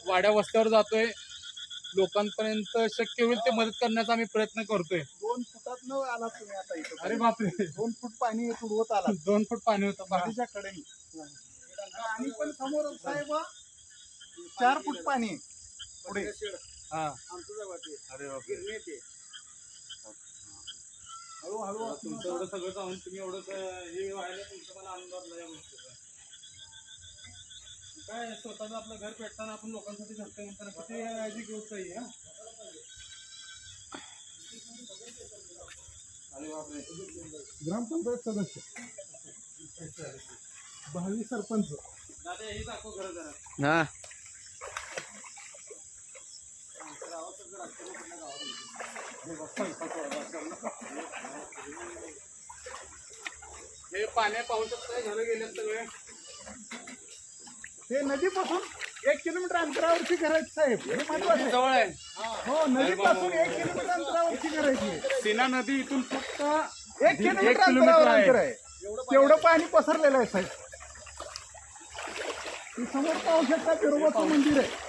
वाड्या वस्त्यावर जातोय, लोकांपर्यंत शक्य होईल ते मदत करण्याचा आम्ही प्रयत्न करतोय. 2 फुटात न आला तुम्ही आता इथं. अरे बापरे, 2 फूट पाणी तुडवत आला 2 फूट पाणी होतं पहा. नदीच्या कडेने. आणि पण समोर साहेब 4 फूट पाणी आहे पुढे. हा अरे हळूहळू तुमचं एवढं सगळं जाऊन तुम्ही एवढं हे व्हायला तुमचं मला आनंद वाटला या गोष्टीचा. काय स्वतःच आपलं घर पेटताना आपण लोकांसाठी झटकं म्हणताना किती काळजी गोष्ट आहे. हा अरे बापरे, ग्रामपंचायत सदस्य, 22 सरपंच. दादा हे दाखव घर जरा. हा हे पाण्या पाहू शकता, घरं गेले सगळे. हे नदीपासून 1 किलोमीटर अंतरावरची घर आहेत साहेब. हे महत्वाचं आहे. जवळ आहे. हो, नदीपासून 1 किलोमीटर अंतरावरची घर आहे. सीना नदी इथून फक्त 1 किलोमीटर अंतरावर अंतर आहे. तेवढं पाणी पसरलेलं आहे साहेब. समोर पाहू शकता बिरोबाचं मंदिर आहे.